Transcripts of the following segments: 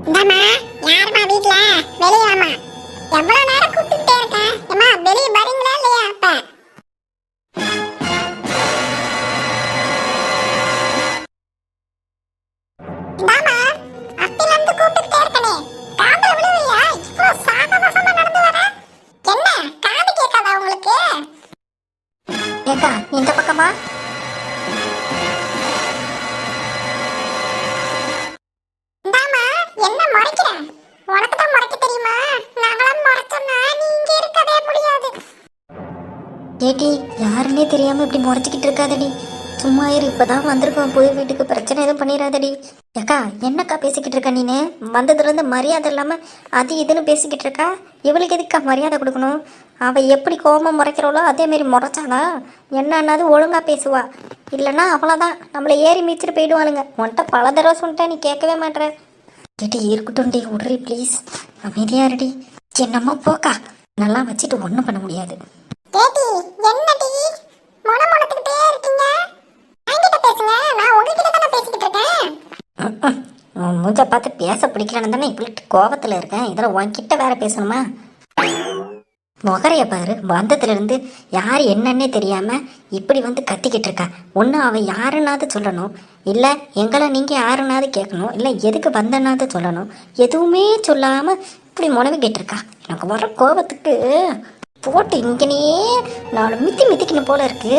இந்தாம்மா, யாரும்மா வீட்ல? வெளிய வாம்மா. எவ்வளவு நேரம் கூப்பிட்டுட்டே இருக்கேன். அம்மா, வெளிய வரீங்களா இல்லையா அப்ப? இந்தாம்மா, அப்பையில இருந்து கூப்பிட்டுட்டே இருக்கனே. காதுல விழுகலையா? இவ்வளவு சாகசமா நடந்து வர? என்ன, காது கேட்காதா உங்களுக்கு? ஏக்கா இந்த பக்கமா? இந்தாம்மா, என்ன முறைக்கிற? உனக்கு தான் முறைக்க தெரியுமா? நாங்களாம் முறைச்சோம்னா நீ இங்க இருக்கவே முடியாது. ஏடி யாருன்னே தெரியாம இப்படி முறைச்சிக்கிட்டு இருக்காதடி. சும்மா இரு, இப்பதான் வந்திருக்கோம் புது வீட்டுக்கு, பிரச்சனை எதுவும் பண்ணிடாதடி. ஏக்கா என்னக்கா பேசிக்கிட்டு இருக்க நீனு? வந்ததுல இருந்து மரியாதை இல்லாம அது இதுன்னு பேசிக்கிட்டு இருக்கா. இவளுக்கு எதுக்கா மரியாதை கொடுக்கணும்? அவ எப்படி கோபம் முறைக்கிறாளோ அதே மாதிரி முறைச்சானா என்னன்னாது ஒழுங்கா பேசுவா. இல்லைன்னா அவ்வளோதான், நம்மளை ஏறி மிதிச்சிட்டு போயிடுவாளுங்க. உன்கிட்ட பல தடவை சொல்லிட்டேன், நீ கேட்கவே மாட்டேற. கேட்டி இருக்கட்டும் டி, விட்றி ப்ளீஸ், அமைதியா இருடி. என்னம்மா போக்கா, நல்லா வச்சுட்டு ஒன்றும் பண்ண முடியாது. ஏடி, என்னடி மொணமொணத்துக்கிட்டே இருக்கீங்க? என்கிட்ட பேசுங்க, நான் உங்ககிட்ட தானே பேசிக்கிட்டு இருக்கேன். உன் மூஞ்ச பார்த்து பேச பிடிக்கலன்னு தானே இப்படி கோபத்தில் இருக்கேன். இதில் உன்கிட்ட வேற பேசணுமா? முகரைய பாரு, வந்ததுலேருந்து யார் என்னன்னே தெரியாம இப்படி வந்து கத்திக்கிட்டு இருக்கா. ஒன்று அவன் யாருன்னாவது சொல்லணும், இல்லை எங்களை நீங்கள் யாருன்னாவது கேட்கணும், இல்லை எதுக்கு வந்தனாவது சொல்லணும். எதுவுமே சொல்லாமல் இப்படி முனவிக்கிட்டு இருக்கா. எனக்கு வர கோபத்துக்கு போட்டு இங்கனே நான் மித்திக்கணும் போல இருக்கு.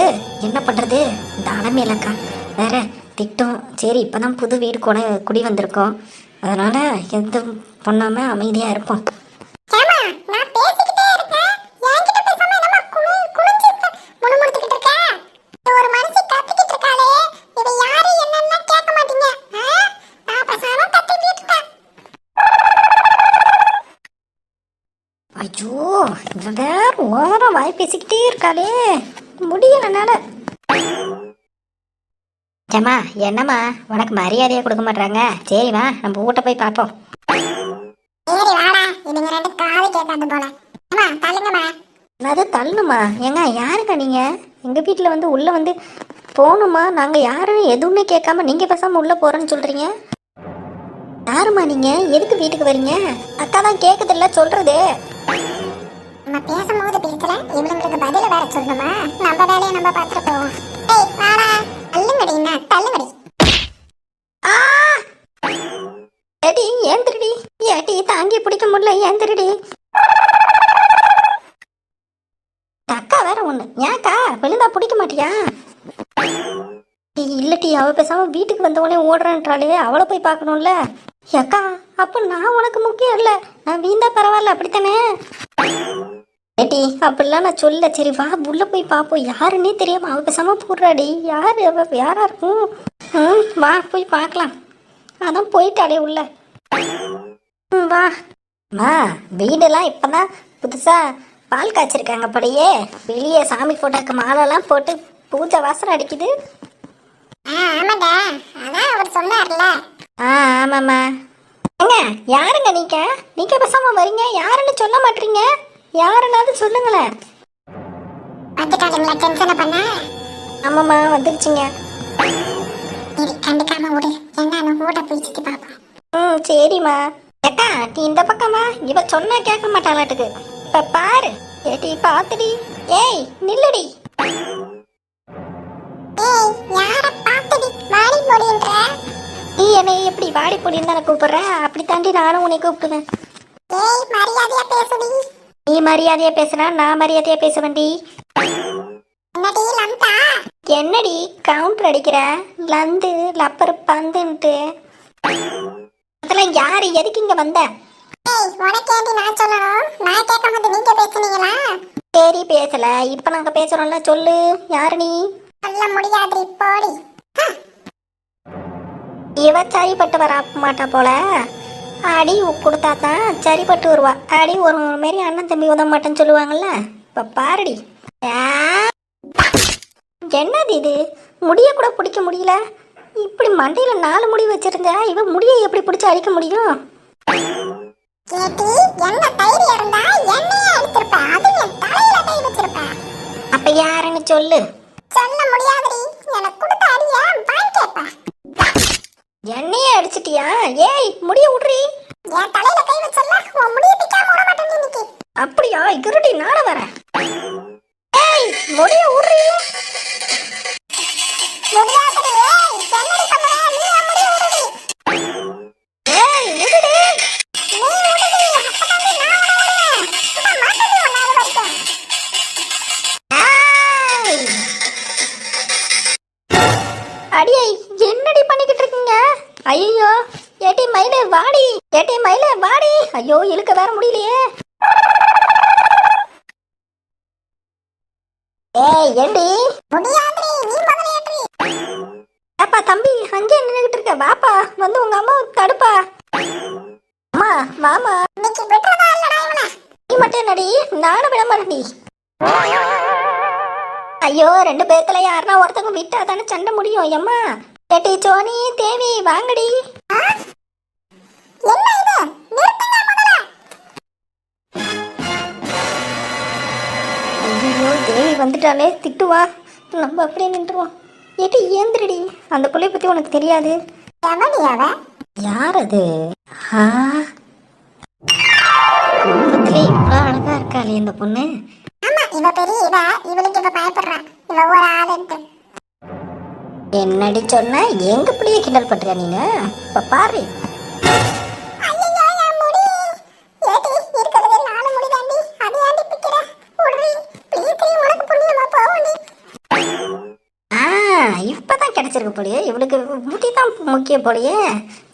என்ன பண்ணுறது, இந்த அலமையிலக்கா வேற திட்டம். சரி இப்போதான் புது வீடு குடி வந்திருக்கோம், அதனால எதுவும் பண்ணாமல் அமைதியாக இருப்போம். ஏமா, நான் பேசிக்கிட்டே இருக்கேன், என்கிட்ட பேசாம என்னமா குனிஞ்சு முணுமுணுத்துக்கிட்டு இருக்க? ஒரு மனுஷி கத்திக்கிட்டு இருக்காளே, இவ யாரு என்னன்னா கேட்க மாட்டீங்க. நான் பேசாம கத்திக்கிட்டு இருக்கேன். ஐயோ இவன் வேற ஓரம் வாய் பேசிக்கிட்டே இருக்காளே, முடியலனால. ஏம்மா என்னம்மா உனக்கு மரியாதையாக கொடுக்க மாட்டாங்க? சரி வா நம்ம வீட்டை போய் பார்ப்போம். சரி வாடா, இதுங்க ரெண்டு காது கேட்காது போல. அம்மா தள்ளுங்கம்மா. அது தள்ளணுமா? ஏங்க யாருங்க நீங்கள்? எங்கள் வீட்டில் வந்து உள்ளே வந்து போகணுமா? நாங்கள் யாருன்னு எதுவுமே கேட்காம நீங்கள் பேசாமல் உள்ளே போகிறேன்னு சொல்கிறீங்க. யாருமா நீங்கள்? எதுக்கு வீட்டுக்கு வரீங்க? அக்கா தான் கேட்குதில்ல சொல்கிறது. நம்ம பேசும்போது பேசல, இவங்களுக்கு பதில வேற சொல்லணுமா? நம்ம வேலையை நம்ம பார்த்துட்டு போவோம். ஏய் வாடா, தள்ளுங்கடி, நான் தள்ளுங்கடி. ஏடி ஏந்திரடி, ஏடி தாங்கி பிடிக்க முடியல, ஏந்திரடி. அக்கா வேற ஒண்ணு, ஏன்க்கா விழுந்தா பிடிக்க மாட்டியா? இல்லட்டி அவ பேசாம வீட்டுக்கு வந்தவொடனே ஓடுறேன்றாளே, அவளை போய் பார்க்கணும்ல. அக்கா அப்ப நான் உனக்கு முக்கியம் இல்ல, நான் வீந்தா பரவாயில்ல அப்படித்தானே? ஏடி அப்படிலாம் நான் சொல்ல. சரி வா உள்ள போய் பார்ப்போம். யாருன்னே தெரியாம அவ பேசாம போடுறாடி. யாரு அவ? யாரா இருக்கும்? வா போய் பார்க்கலாம். அதான் போயிட்டாளே உள்ள. வா மா, வீடெல்லாம் இப்பதான் புதுசா பால் காய்ச்சிருக்காங்க படியே. வெளியே சாமி போட்டோக்கு மாலைலாம் போட்டு பூஜை வாசனை அடிக்குது. ஆமாடா, அதான் அவர் சொன்னார்ல. ஆமாம்மா. ஏங்க யாருங்க நீங்க? நீங்க பேசாம வரீங்க, யாருன்னு சொல்ல மாட்டீங்க. யாருன்னாவது சொல்லுங்களேன். வந்துட்டாளுங்களா டென்ஷனை பண்ண? ஆமாம்மா வந்துருச்சுங்க. சரி கண்டுக்காம விடு, என்னன்னு ஓட போய் சுத்தி பார்ப்போம். சரிம்மா. ஏக்கா நீ இந்த பக்கமா? இவ சொன்னா கேட்க மாட்டாளாட்டுக்கு. இப்ப பாரு. ஏடி பாத்துடி. ஏய் நில்லுடி. ஏய் யார பாத்துடி வாடி போடின்ற? நீ என்னை எப்படி வாடி பொடின்னு தானே கூப்பிடுற? அப்படி தாண்டி நானும் உன்னை கூப்பிடுவேன். ஏய் மரியாதையா பேசுடி. நீ மரியாதையா பேசுனா நான் மரியாதையா பேசுவேன்டி. என்னடி லந்தா? என்னடி கவுண்டர் அடிக்கிற? லந்து லப்பர் பந்துன்ட்டு அதெல்லாம் யாரு? எதுக்கு இங்க வந்த? ஏய் உனக்கேண்டி நான் சொல்லணும்? நான் கேட்காம நீங்க பேசுனீங்களா? சரி பேசல, இப்ப நாங்க பேசுறோம்ல, சொல்லு யாரு நீ? சொல்ல முடியாதுடி போடி. இவ சரிப்பட்டு வர மாட்டா போல. அடி கொடுத்தா தான் சரிப்பட்டு வருவா. அடி ஒரு மாரி அண்ணன் தம்பி உதவ மாட்டேன்னு சொல்லுவாங்கல்ல. இப்ப பாருடி. என்னது இது? முடிய கூட பிடிக்க முடியல. இப்படி மண்டையில 4 முடி வச்சிருந்தா இவ முடியை எப்படி பிடிச்சு அடிக்க முடியும்? கேட்டி என்ன தைரியம் இருந்தா என்னையே அடிச்சிருப்ப, அது என் தலையில கை வச்சிருப்ப. அப்ப யாருன்னு சொல்லு. சொல்ல முடியாதுடி, எனக்கு கொடுத்த அடிய வாங்கி கேட்ப. என்னையே அடிச்சிட்டியா? ஏய் முடிய விட்றி. என் தலையில கை வச்சல்ல உன் முடிய பிக்காம விட மாட்டேன் இன்னைக்கு. அப்படியா? இருடி, நானும் வரேன். ஏய், முடிய விடுறீ. முடியாதுடி. ஏய், என்னடி பண்ற? நீ என் முடிய விடுடி. ஏய், விடுடி. நீ விடுடி. அப்பதான் நான் உன்னை விடுவேன். சும்மா மாட்டேடி உன்னை அது வரைக்கும். ஏய். அடியே, என்னடி பண்ணிக்கிட்டு இருக்கீங்க? ஐயோ, ஏட்டி மயிலே வாடி. ஏட்டி மயிலே வாடி. ஐயோ, இழுக்க வேற முடியலையே. ஏய், ஏண்டி? முடியாதுடி. நீ முதல்ல ஏற்றி. ஏப்பா தம்பி, அங்கே நின்றுகிட்டு இருக்க, வாப்பா வந்து உங்க அம்மா தடுப்பா. அம்மா வாமா. இன்னைக்கு விட்டுறதா இல்லடா இவனை. நீ மட்டும் நடி, நானும் விட மாட்டேன்டி. ஐயோ, ரெண்டு பேத்துல யாருன்னா ஒருத்தவங்க விட்டா தானே சண்டை முடியும். எம்மா ஏட்டி சோனி தேவி வாங்கடி. என்ன இது? நிறுத்துங்க முதல்ல. ஐயோ, தேவி வந்துட்டாலே திட்டுவா. நம்ம அப்படியே நின்றுவோம். ஏட்டி ஏந்திரடி, அந்த பிள்ளைய பத்தி உனக்கு தெரியாது. எவடி அவ? யார் அது? ஆ, குடும்பத்திலே இவ்வளோ அழகா இருக்காளே இந்த பொண்ணு. ஆமா, இவ பெரிய இவ. இவளுக்கு இவ பயப்படுறா. இவ ஒரு ஆளுன்ட்டு. என்னடி சொன்ன? எங்க பிள்ளைய கிண்டல் பண்றியா நீங்க? இப்ப பாரு. ஐயையோ, என் முடி. ஏடி, இருக்கிறதே 4 முடி தாண்டி. அது ஏன்டி பிக்கிற? விடுடி. ப்ளீஸ், உனக்கு புண்ணியமா போகும்டி. இப்பதான் கிடைச்சிருக்கு போலியே. இவளுக்கு முடி தான் முக்கியம் போலியே.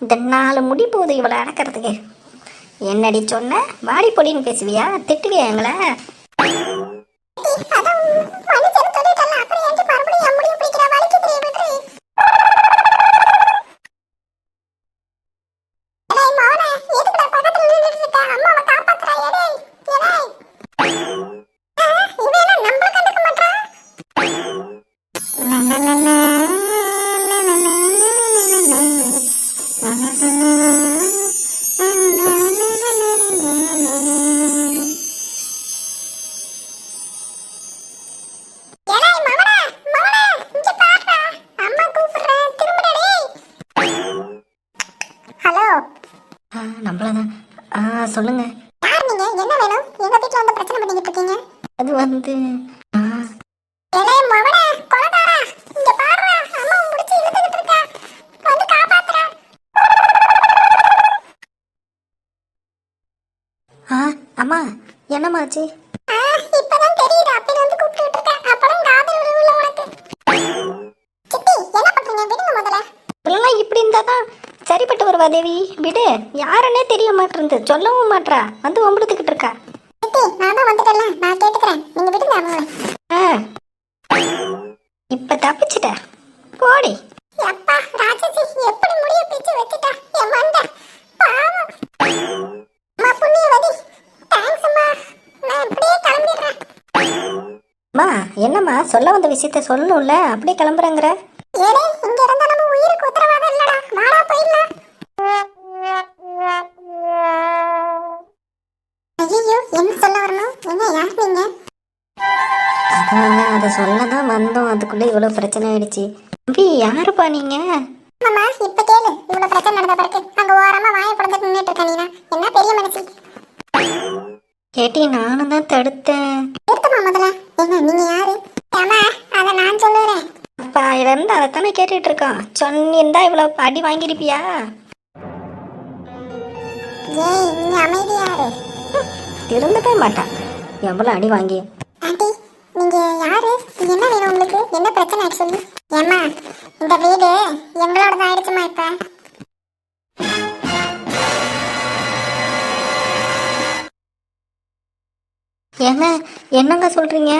இந்த 4 முடி போகுது இவளை அடக்கிறதுக்கு. என்னடி சொன்ன? வாடி பொடின்னு பேசுவியா? திட்டுவியா எங்களை? அதான் மனுஷன் சொல்லிட்டல, அப்புறம் ஏன்டி மறுபடியும் என் முடிய பிடிக்கிற? வலிக்குதுடி, விடுடி. ஏய் மோனே, எதுக்குடா பக்கத்துல நின்னுட்டு இருக்க? அம்மாவை காப்பாத்துறா. ஏடேய், ஏடேய். இவன் என்ன நம்மள கண்டுக்க மாட்டா? ஏடேய் மவனே, மவனே, இங்க பாருடா. அம்மா கூப்பிடுறேன், திரும்புடா டேய். ஹலோ, நம்மளதான். சொல்லுங்க. யார் நீங்க? என்ன வேணும்? எங்க வீட்ல வந்து பிரச்சனை பண்ணிக்கிட்டு இருக்கீங்க? அது வந்து ஏடேய் மவனே, கொலைகாரா, இங்க பாருடா. அம்மா முடிச்சு இழுத்துக்கிட்டு இருக்கா. வந்து காப்பாத்துடா. அம்மா என்னம்மாச்சு? இப்பதான் தெரியுது. அப்பையில வந்து கூப்பிட்டுட்டு இருக்கேன். அப்பறம் காதல் விழுவுல உனக்கு. சித்தி, என்ன பண்றீங்க? விடுங்க முதல்ல. இதெல்லாம் இப்படி இருந்தாதான் சரிப்பட்டு வருவா தேவி. விடு, யாருன்னே தெரிய மாட்டேருந்து, சொல்லவும் மாட்றா, வந்து ஒம்பளுத்துக்கிட்டு இருக்கா. சித்தி, நான் தான் வந்துட்டேன்ல, நான் கேட்டுக்கிறேன். நீங்க விடுங்க அவங்கள. இப்ப தப்பிச்சிட்ட போடி. அப்பா, ராட்சசி எப்படி முடிய பிச்சு வச்சுட்டா என் மண்டை. பாவம். அம்மா புண்ணியவதி. தேங்க்ஸ் அம்மா. நான் இப்படியே கிளம்பிடுறேன். அம்மா என்னம்மா, சொல்ல வந்த விஷயத்த சொல்லணும்ல, அப்படியே கிளம்புறேங்கிற. ஏடே, இங்க இருந்தா நம்ம உயிருக்கு உத்தரவாதம் இல்லடா. வாடா போயிடலாம். ஐயோ, என்ன சொல்ல வரணும்? என்ன யார் நீங்க? அதாங்க, அதை சொல்லதான் வந்தோம். அதுக்குள்ள இவ்வளவு பிரச்சனை ஆயிடுச்சு. தம்பி, யாருப்பா நீங்க? அம்மா, இப்ப கேளு. இவ்வளவு பிரச்சனை நடந்த பிறகு அங்க ஓரமா வாயை பிறந்துட்டு நின்னுட்டு இருக்க நீனா? என்ன பெரிய மனசு? கேட்டி, நானும் தான் தடுத்தேன். நிறுத்தமா முதல்ல. என்ன நீங்க யாரு? ஏமா, அதை நான் சொல்லுறேன். அப்பா இருந்து அதைத்தானே கேட்டுட்டு இருக்கான். சொன்னிருந்தா இவ்வளவு அடி வாங்கிருப்பியா? ஏய், நீ அமைதியாரு. திருந்தவே மாட்டான் எவ்வளவு அடி வாங்கி. ஆண்டி, நீங்க யாரு? என்ன வேணும் உங்களுக்கு? என்ன பிரச்சனை ஆயிடுச்சு சொல்லு. ஏம்மா, இந்த வீடு எங்களோடது ஆயிடுச்சுமா இப்ப. ஏங்க, என்னங்க சொல்றீங்க?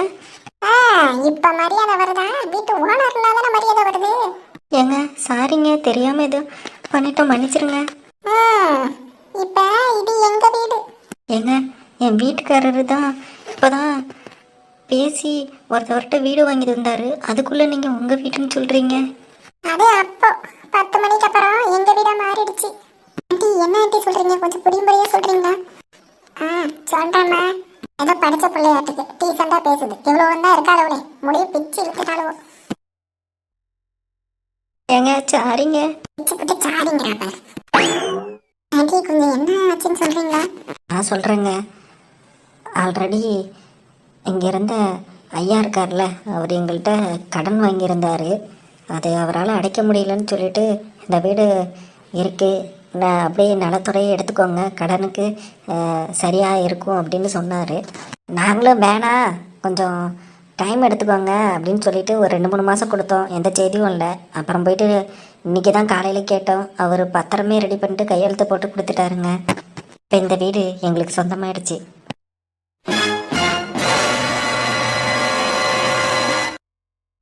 இப்ப மரியாதை வருதா? வீட்டு ஓனர் இல்லாதான மரியாதை வருது. ஏங்க சாரிங்க, தெரியாம எது பண்ணிட்டோம், மன்னிச்சிருங்க. இப்ப இது எங்க வீடு. ஏங்க, என் வீட்டுக்காரரு தான் இப்பதான் பேசி ஒருத்தவர்கிட்ட வீடு வாங்கி தந்தாரு. அதுக்குள்ள நீங்க உங்க வீட்டுன்னு சொல்றீங்க. அது அப்போ 10 மணிக்கு அப்புறம் எங்க வீடா மாறிடுச்சு. ஆண்டி, என்ன ஆண்டி சொல்றீங்க? கொஞ்சம் புரியும்படியா சொல்றீங்களா? சொல்றேம்மா. ஏதோ படிச்ச பிள்ளையாட்டுக்கு டீசெண்டா பேசுது. இவ்வளவு வந்தா இருக்காளவளே, முடிய பிச்சு இழுத்துட்டாளவோ. ஏங்க சாரிங்க. பிச்சு பிட்டு சாரிங்கிறா பாரு. ஆண்டி கொஞ்சம் என்ன ஆச்சுன்னு சொல்றீங்களா? நான் சொல்கிறேங்க. ஆல்ரெடி இங்கே இருந்த ஐயா இருக்கார்ல, அவர் எங்கள்கிட்ட கடன் வாங்கியிருந்தார். அது அவரால் அடைக்க முடியலன்னு சொல்லிட்டு இந்த வீடு இருக்குது, நான் அப்படியே நலத்துறையை எடுத்துக்கோங்க, கடனுக்கு சரியாக இருக்கும் அப்படின்னு சொன்னார். நாங்களும் வேணாம், கொஞ்சம் டைம் எடுத்துக்கோங்க அப்படின்னு சொல்லிட்டு ஒரு 2-3 மாதம் கொடுத்தோம். எந்த செய்தியும் இல்லை. அப்புறம் போயிட்டு இன்றைக்கி தான் காலையில் கேட்டோம். அவர் பத்திரமே ரெடி பண்ணிட்டு கையெழுத்து போட்டு கொடுத்துட்டாருங்க. இப்போ இந்த வீடு எங்களுக்கு சொந்தமாயிடுச்சு.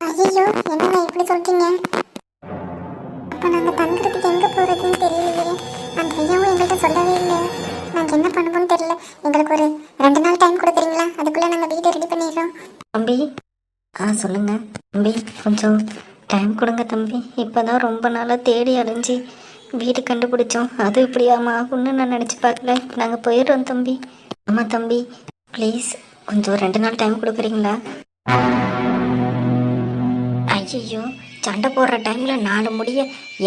ஐயோ, என்னங்க இப்படி சொல்றீங்க? அப்ப நாங்க தங்குறதுக்கு எங்க போறதுன்னு தெரியலையே. அந்த ஐயாவும் எங்கள்கிட்ட சொல்லவே இல்லை. நாங்க என்ன பண்ணுவோம்னு தெரியல. எங்களுக்கு ஒரு 2 நாள் டைம் கொடுக்குறீங்களா? அதுக்குள்ள நாங்க வீடு ரெடி பண்ணிடுறோம். தம்பி, சொல்லுங்க தம்பி, கொஞ்சம் டைம் கொடுங்க தம்பி. இப்போ தான் ரொம்ப நாளாக தேடி அலைஞ்சி வீடு கண்டுபிடிச்சோம். அது இப்படியாமா ஆகும்னு நான் நினச்சி பார்க்கல. நாங்கள் போயிடுறோம் தம்பி. ஆமாம் தம்பி, ப்ளீஸ் கொஞ்சம் 2 நாள் டைம் கொடுக்குறீங்களா? ஐயோ, சண்டை போடுற டைமில் 4 முடிய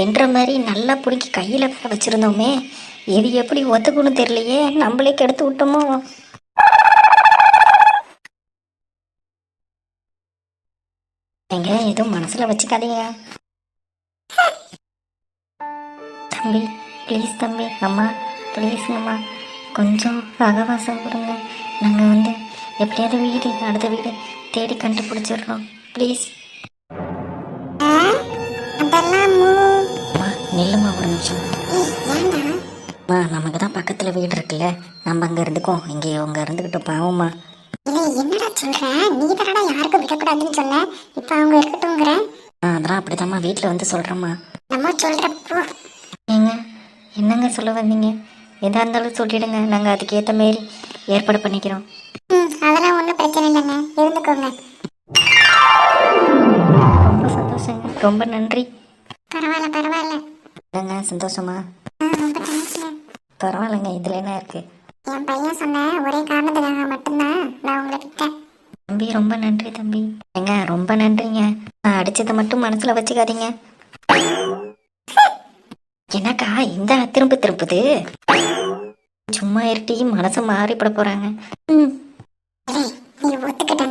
என்ற மாதிரி நல்லா பிடிக்கி கையில் வேற வச்சுருந்தோமே. இது எப்படி ஒத்துக்கணும் தெரியலையே. நம்மளே கெடுத்து விட்டோமோ. எங்க எதுவும் மனசில் வச்சுக்காதீங்க தம்பி. ப்ளீஸ் தம்பி. அம்மா ப்ளீஸுங்கம்மா, கொஞ்சம் அகவாசம் கொடுங்க. நாங்கள் எப்படியாவது வீடு, அடுத்த வீடு தேடி கண்டுபிடிச்சிடுறோம். ப்ளீஸ். அதெல்லாம் அம்மா நில்லுமா ஒரு நிமிஷம். ஏண்டா? அம்மா, நமக்கு தான் பக்கத்தில் வீடு இருக்குல்ல, நம்ம அங்கே இருந்துக்கோம். இங்கே அவங்க இருந்துக்கிட்டோம் பாவம்மா. இல்லை, என்னடா சொல்ற? நீ தானடா யாருக்கும் விடக்கூடாதுன்னு சொன்ன. இப்போ அவங்க இருக்கட்டும்ங்கிற. அதெல்லாம் அப்படிதாம்மா வீட்டில் சொல்கிறேம்மா. நம்ம சொல்றப்போ ஏங்க, என்னங்க சொல்ல வந்தீங்க? எதாக இருந்தாலும் சொல்லிடுங்க, நாங்கள் அதுக்கேற்ற மாரி ஏற்பாடு பண்ணிக்கிறோம். அதெல்லாம் ஒன்றும் பிரச்சனை இல்லைங்க, இருந்துக்கோங்க. ரொம்ப சந்தோஷங்க, ரொம்ப நன்றி. பரவாயில்ல பரவாயில்ல. இல்லைங்க, சந்தோஷமா? ரொம்ப தேங்க்ஸ்ங்க. பரவாயில்லைங்க, இதில் என்ன இருக்குது? என் பையன் சொன்ன ஒரே காரணத்துக்காக மட்டும்தான் நான் உங்களை விட்டேன். தம்பி ரொம்ப நன்றி தம்பி. ஏங்க ரொம்ப நன்றிங்க. நான் அடிச்சதை மட்டும் மனசில் வச்சுக்காதீங்க. என்னக்கா இந்த திரும்ப திருப்புது? சும்மா இருட்டி மனசு மாறிப்பட போகிறாங்க. நீ ஒத்துக்கிட்டா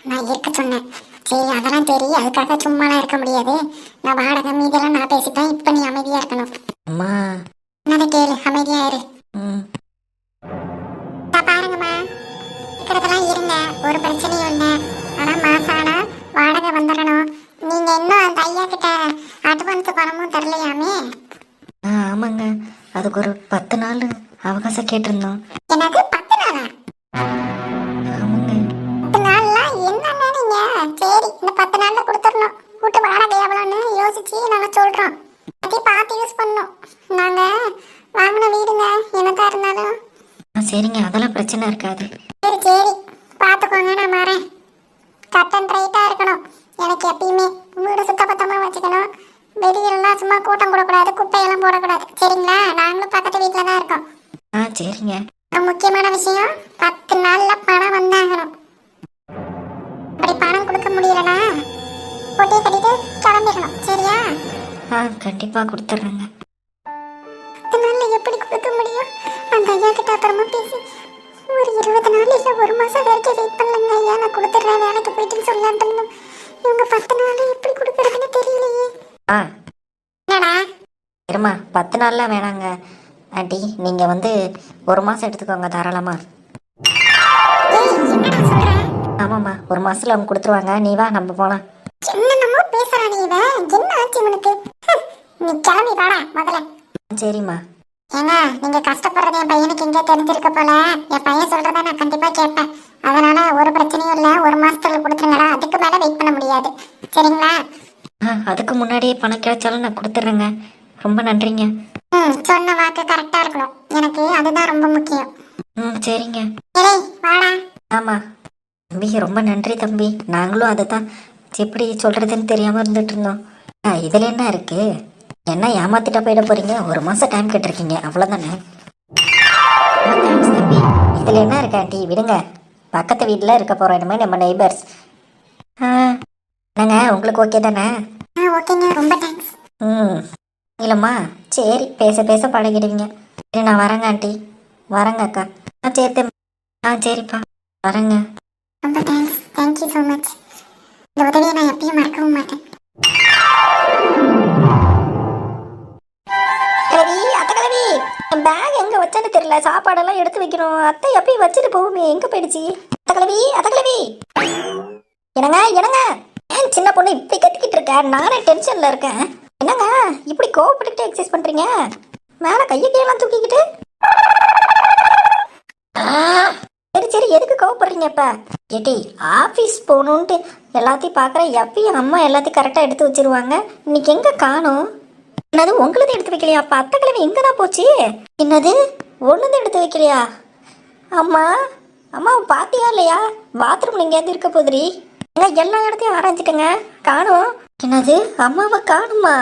நான் இருக்க சொன்னேன். சரி, அதெல்லாம் தெரியும். அதுக்காக சும்மாலாம் இருக்க முடியாது. நான் வாடகை மீதெல்லாம் நான் பேசிட்டேன். இப்போ நீ அமைதியா இருக்கணும். அம்மா என்னதை கேளு, அமைதியா இரு. ம் பாருங்கம்மா, இருக்கிறதெல்லாம் இருங்க, ஒரு பிரச்சனையும் இல்லை. ஆனால் மாசம் ஆனா வாடகை வந்துடணும். நீங்க இன்னும் அந்த ஐயா கிட்ட அட்வான்ஸ் பணமும் தரலையாமே? ஆமாங்க, அதுக்கு ஒரு 10 நாள் அவகாசம் கேட்டிருந்தோம். எனக்கு 10 நாளா? ஆமாங்க. 10 நாள்லாம் என்னன்னா நீங்க? சரி, இந்த 10 நாள்ல கொடுத்துடணும். கூட்டு வாடகை எவ்வளோன்னு யோசிச்சு நாங்க சொல்றோம். அதை பார்த்து யூஸ் பண்ணோம். நாங்க வாங்கின வீடுங்க, என்னதான் இருந்தாலும். சரிங்க, அதெல்லாம் பிரச்சனை இருக்காது. சரி சரி, பார்த்துக்கோங்க. நான் வரேன். கட் அண்ட் ரைட்டாக இருக்கணும். எனக்கு எப்பயுமே வீடு சுத்தபத்தமாக வச்சுக்கணும். வெளியிலலாம் சும்மா கூட்டம் போடக்கூடாது, குப்பையெல்லாம் போடக்கூடாது. சரிங்களா? நாங்களும் பக்கத்து வீட்டில் தான் இருக்கோம். சரிங்க. முக்கியமான விஷயம், 10 நாளில் பணம் வந்தாகணும். அப்படி பணம் கொடுக்க முடியலனா பொட்டியை கட்டிட்டு கிளம்பிடணும். சரியா? கண்டிப்பாக கொடுத்துட்றேங்க. 10 நாளில் எப்படி கொடுக்க முடியும்? அந்த ஐயா கிட்ட அப்புறமா பேசி ஒரு 20 நாள் இல்லை 1 மாதம் வரைக்கும் வெயிட் பண்ணலங்க. ஐயா நான் கொடுத்துட்றேன், வேலைக்கு போயிட்டுன்னு சொல்லலான்ட்டு இருந்தோம். இவங்க 10 நாள் எப்படி கொடுக்குறதுன்னு தெரியலையே. என்னடா? இருமா, 10 நாள்லாம் வேணாங்க ஆண்டி. நீங்கள் 1 மாதம் எடுத்துக்கோங்க தாராளமாக. ஆமாம்மா, 1 மாதத்தில் அவங்க கொடுத்துருவாங்க. நீ வா, நம்ம போகலாம். என்னென்னமோ பேசுறா நீ. என்ன ஆச்சு உனக்கு? நீ கிளம்பி வாடா முதல்ல. சரிம்மா. ஏங்க, நீங்க கஷ்டப்படுறது என் பையனுக்கு எங்கே தெரிஞ்சிருக்க போல. என் பையன் சொல்றத நான் கண்டிப்பா கேட்பேன். அதனால ஒரு பிரச்சனையும் இல்லை, 1 மாசத்துல கொடுத்துருங்கடா. அதுக்கு மேல வெயிட் பண்ண முடியாது. சரிங்களா? அதுக்கு முன்னாடியே பணம் கிடைச்சாலும் நான் கொடுத்துட்றேங்க. ரொம்ப நன்றிங்க. சொன்ன வாக்கு கரெக்டா இருக்கணும். எனக்கு அதுதான் ரொம்ப முக்கியம். சரிங்க. சரி வாடா. ஆமாம் தம்பி, ரொம்ப நன்றி தம்பி. நாங்களும் அதை தான் எப்படி சொல்கிறதுன்னு தெரியாமல் இருந்துட்டு இருந்தோம். இதில் என்ன இருக்குது? என்ன ஏமாத்திட்டா போயிட போகிறீங்க? 1 மாதம் டைம் கேட்டிருக்கீங்க, அவ்வளோதானே? தேங்க்ஸ் தம்பி. இதில் என்ன இருக்கு ஆண்டி, விடுங்க. பக்கத்து வீட்டில் இருக்க போகிறோம், இனிமேல் நம்ம நெய்பர்ஸ். என்னங்க, உங்களுக்கு ஓகே தானே? ஓகேங்க, ரொம்ப தேங்க்ஸ். இல்லைம்மா, சரி, பேச பேச பழகிடுவீங்க. சரி நான் வரேங்க ஆண்டி. வரேங்க அக்கா. சரி தம்பி. சரிப்பா வரேங்க. ரொம்ப தேங்க்ஸ். Thank you so much. இந்த உதவியை நான் எப்பயும் மறக்கவும் மாட்டேன். கிழவி, அத்தை கிழவி, என் பேக் எங்க வச்சேன்னு தெரியல. சாப்பாடெல்லாம் எடுத்து வைக்கணும். அத்தை எப்பயும் வச்சுட்டு போகுமே, எங்க போயிடுச்சு? அத்தை கிழவி, அத்தை கிழவி. என்னங்க என்னங்க, ஏன் சின்ன பொண்ணு இப்படி கத்திக்கிட்டு இருக்க? நானே டென்ஷன்ல இருக்கேன். என்னங்க இப்படி கோவப்பட்டுக்கிட்டு எக்ஸசைஸ் பண்றீங்க? மேல கையை கையெல்லாம் தூக்கிக்கிட்டு. சரி சரி, எதுக்கு கோவப்படுறீங்க இப்ப? ஏட்டி, ஆஃபீஸ் போகணுன்ட்டு எல்லாத்தையும் பார்க்குறேன். எப்பயும் அம்மா எல்லாத்தையும் கரெக்டாக எடுத்து வச்சிருவாங்க. இன்னைக்கு எங்க காணும்? என்னது உங்களுது எடுத்து வைக்கலையா? அப்ப அத்தை கிழமை எங்க தான் போச்சு? என்னது ஒண்ணுதான் எடுத்து வைக்கலையா? அம்மா அம்மா பாத்தியா இல்லையா? பாத்ரூம்ல எங்கேயாவது இருக்க போதுரி. எல்லா இடத்தையும் ஆராய்ச்சிட்டுங்க, காணும். என்னது அம்மாவை காணுமா?